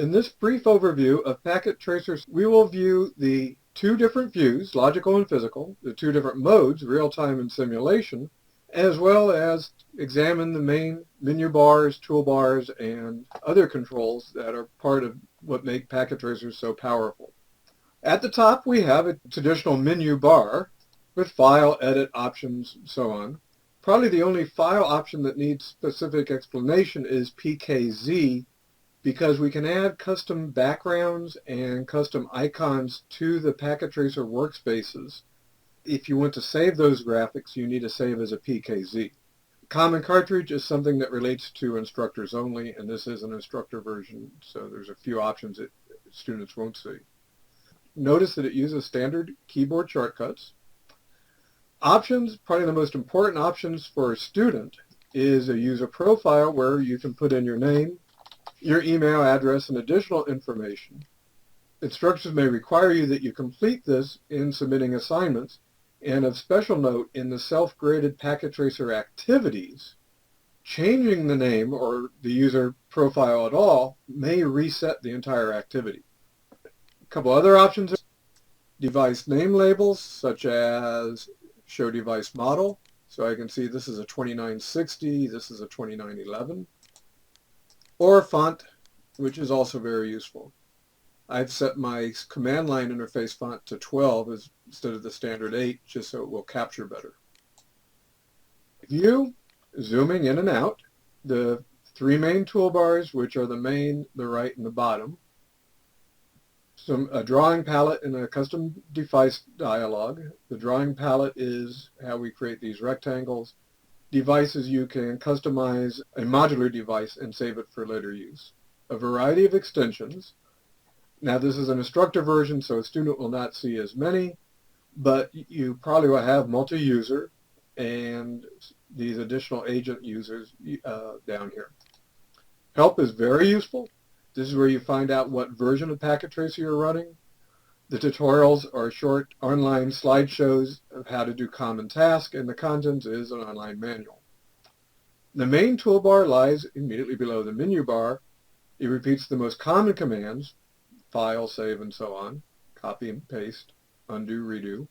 In this brief overview of packet tracers, we will view the two different views, logical and physical, the two different modes, real-time and simulation, as well as examine the main menu bars, toolbars, and other controls that are part of what make packet tracers so powerful. At the top, we have a traditional menu bar with file, edit, options, and so on. Probably the only file option that needs specific explanation is PKZ, because we can add custom backgrounds and custom icons to the packet tracer workspaces. If you want to save those graphics, you need to save as a PKZ. Common cartridge is something that relates to instructors only, and this is an instructor version, so there's a few options that students won't see. Notice that it uses standard keyboard shortcuts. Options, probably the most important options for a student, is a user profile where you can put in your name, your email address, and additional information. Instructions may require you that you complete this in submitting assignments, and of special note, in the self-graded packet tracer activities, changing the name or the user profile at all may reset the entire activity. A couple other options are device name labels, such as show device model. So I can see this is a 2960, this is a 2911. Or font, which is also very useful. I've set my command line interface font to 12 instead of the standard 8, just so it will capture better. View, zooming in and out, the three main toolbars, which are the main, the right, and the bottom. A drawing palette and a custom device dialog. The drawing palette is how we create these rectangles. Devices, you can customize a modular device and save it for later use. A variety of extensions. Now this is an instructor version, so a student will not see as many, but you probably will have multi-user and these additional agent users down here. Help is very useful. This is where you find out what version of packet tracer you're running. The tutorials are short online slideshows of how to do common tasks, and the contents is an online manual. The main toolbar lies immediately below the menu bar. It repeats the most common commands, file, save, and so on, copy and paste, undo, redo,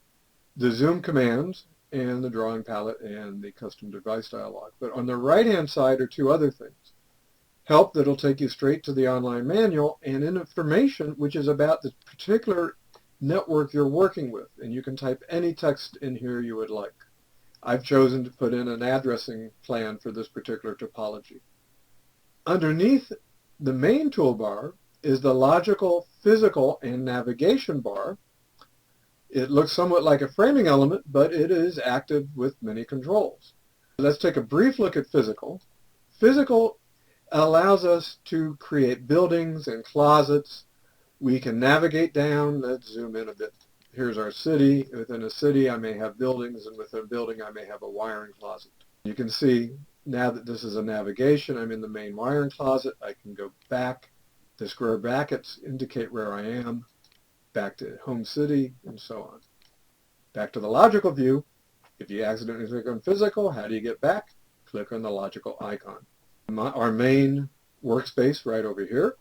the zoom commands, and the drawing palette and the custom device dialog. But on the right-hand side are two other things. Help that'll take you straight to the online manual, and information which is about the particular network you're working with, and you can type any text in here you would like. I've chosen to put in an addressing plan for this particular topology. Underneath the main toolbar is the logical, physical, and navigation bar. It looks somewhat like a framing element, but it is active with many controls. Let's take a brief look at physical. Physical allows us to create buildings and closets. We can navigate down. Let's zoom in a bit. Here's our city. Within a city, I may have buildings, and within a building, I may have a wiring closet. You can see now that this is a navigation, I'm in the main wiring closet. I can go back. The square brackets indicate where I am, back to home city, and so on. Back to the logical view. If you accidentally click on physical, how do you get back? Click on the logical icon. Our main workspace right over here.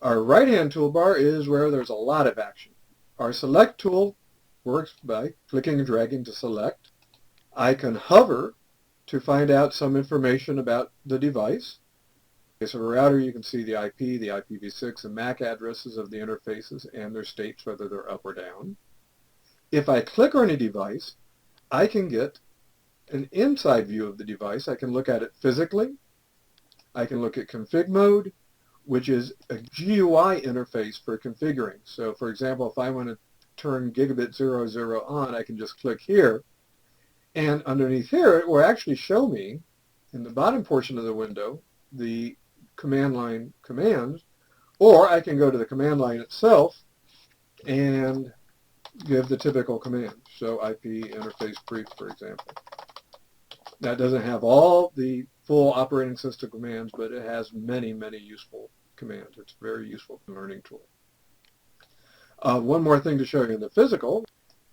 Our right-hand toolbar is where there's a lot of action. Our select tool works by clicking and dragging to select. I can hover to find out some information about the device. So a router, you can see the IP, the IPv6, and MAC addresses of the interfaces and their states, whether they're up or down. If I click on a device, I can get an inside view of the device. I can look at it physically. I can look at config mode, which is a GUI interface for configuring. So for example, if I want to turn gigabit 00 on, I can just click here. And underneath here, it will actually show me in the bottom portion of the window the command line commands, or I can go to the command line itself and give the typical command. So IP interface brief, for example. That doesn't have all the full operating system commands, but it has many, many useful commands. It's a very useful learning tool. One more thing to show you in the physical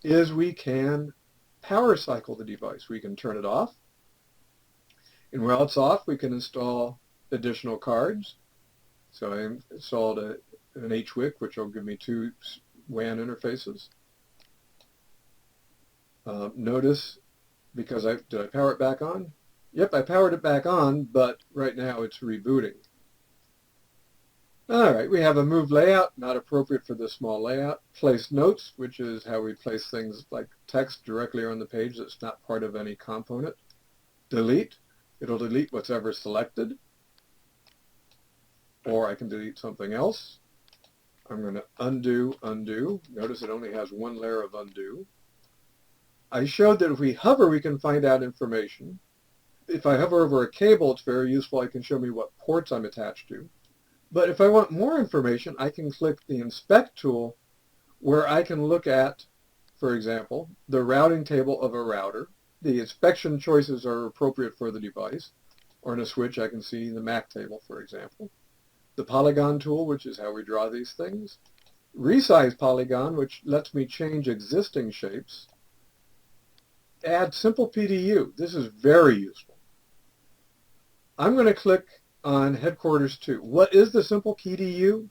is we can power cycle the device. We can turn it off. And while it's off, we can install additional cards. So I installed an HWIC, which will give me two WAN interfaces. Notice, because did I power it back on? Yep, I powered it back on, but right now it's rebooting. All right, we have a move layout, not appropriate for this small layout. Place notes, which is how we place things like text directly on the page that's not part of any component. Delete, it'll delete what's ever selected. Or I can delete something else. I'm going to undo. Notice it only has one layer of undo. I showed that if we hover, we can find out information. If I hover over a cable, it's very useful. It can show me what ports I'm attached to. But if I want more information, I can click the Inspect tool, where I can look at, for example, the routing table of a router. The inspection choices are appropriate for the device. Or in a switch, I can see the MAC table, for example. The Polygon tool, which is how we draw these things. Resize Polygon, which lets me change existing shapes. Add Simple PDU. This is very useful. I'm going to click on Headquarters 2. What is the Simple PDU?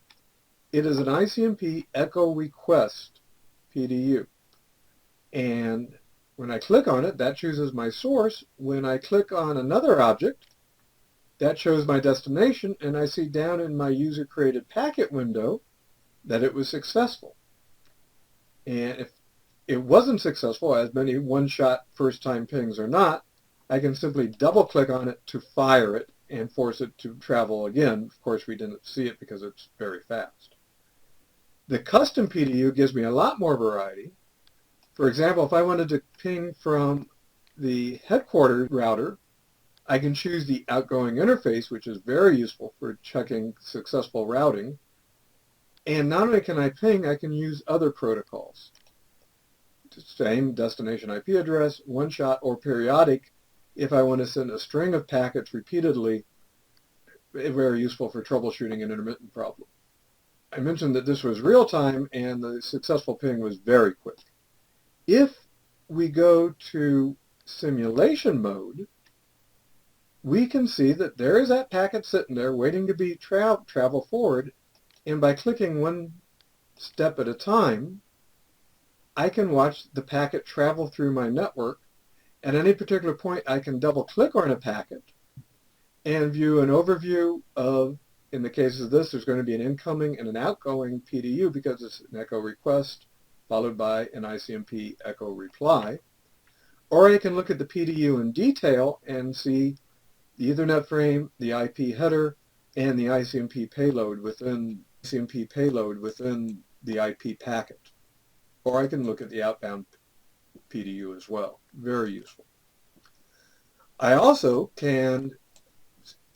It is an ICMP Echo Request PDU. And when I click on it, that chooses my source. When I click on another object, that shows my destination, and I see down in my user-created packet window that it was successful. And if it wasn't successful, as many one-shot first-time pings are not, I can simply double-click on it to fire it and force it to travel again. Of course, we didn't see it because it's very fast. The custom PDU gives me a lot more variety. For example, if I wanted to ping from the headquarters router, I can choose the outgoing interface, which is very useful for checking successful routing. And not only can I ping, I can use other protocols. Same destination IP address, one-shot or periodic. If I want to send a string of packets repeatedly, very useful for troubleshooting an intermittent problem. I mentioned that this was real-time and the successful ping was very quick. If we go to simulation mode, we can see that there is that packet sitting there waiting to be travel forward, and by clicking one step at a time, I can watch the packet travel through my network. At any particular point, I can double-click on a packet and view an overview of, in the case of this, there's going to be an incoming and an outgoing PDU because it's an echo request followed by an ICMP echo reply. Or I can look at the PDU in detail and see the Ethernet frame, the IP header, and the ICMP payload within the IP packet. Or I can look at the outbound PDU as well. Very useful. I also can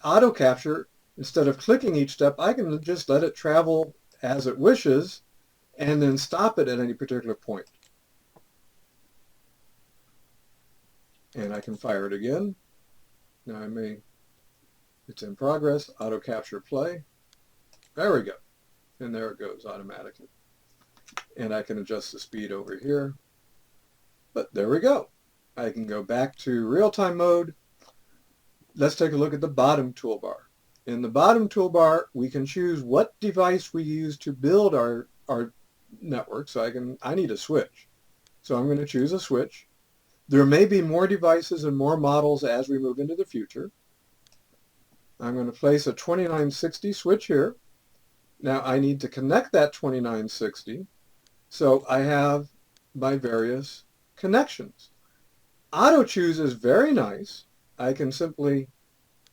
auto capture. Instead of clicking each step, I can just let it travel as it wishes and then stop it at any particular point. And I can fire it again. Now it's in progress, auto capture play. There we go. And there it goes automatically. And I can adjust the speed over here. But there we go. I can go back to real-time mode. Let's take a look at the bottom toolbar. In the bottom toolbar, we can choose what device we use to build our network. So I need a switch. So I'm going to choose a switch. There may be more devices and more models as we move into the future. I'm going to place a 2960 switch here. Now I need to connect that 2960. So I have my various connections. Auto choose is very nice. I can simply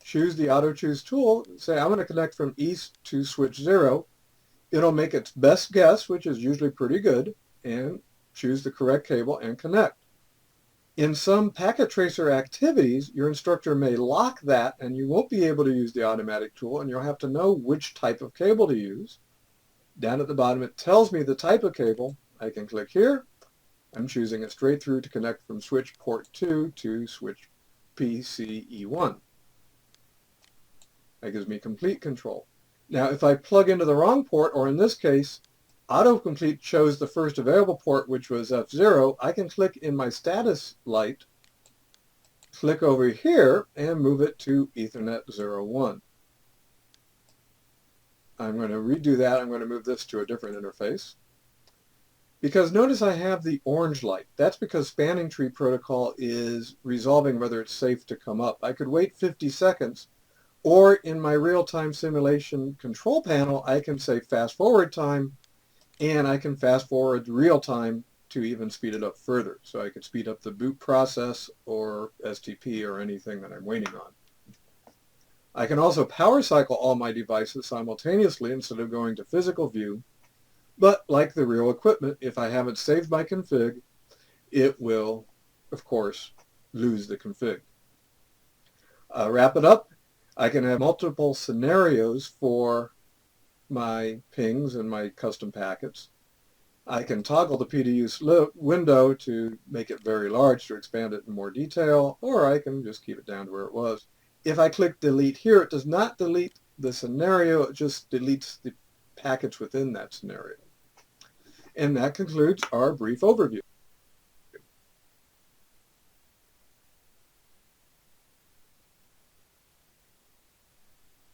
choose the auto choose tool, say I'm going to connect from east to switch 0. It'll make its best guess, which is usually pretty good, and choose the correct cable and connect. In some packet tracer activities, your instructor may lock that and you won't be able to use the automatic tool, and you'll have to know which type of cable to use. Down at the bottom, it tells me the type of cable. I can click here. I'm choosing it straight through to connect from switch port 2 to switch PCE1. That gives me complete control. Now, if I plug into the wrong port, or in this case, autocomplete chose the first available port, which was F0, I can click in my status light, click over here, and move it to Ethernet 01. I'm going to redo that. I'm going to move this to a different interface. Because notice I have the orange light. That's because Spanning Tree Protocol is resolving whether it's safe to come up. I could wait 50 seconds, or in my real-time simulation control panel, I can say fast forward time, and I can fast forward real time to even speed it up further. So I could speed up the boot process or STP or anything that I'm waiting on. I can also power cycle all my devices simultaneously instead of going to physical view. But like the real equipment, if I haven't saved my config, it will, of course, lose the config. Wrap it up. I can have multiple scenarios for my pings and my custom packets. I can toggle the PDU window to make it very large to expand it in more detail, or I can just keep it down to where it was. If I click delete here, it does not delete the scenario, it just deletes the packets within that scenario. And that concludes our brief overview.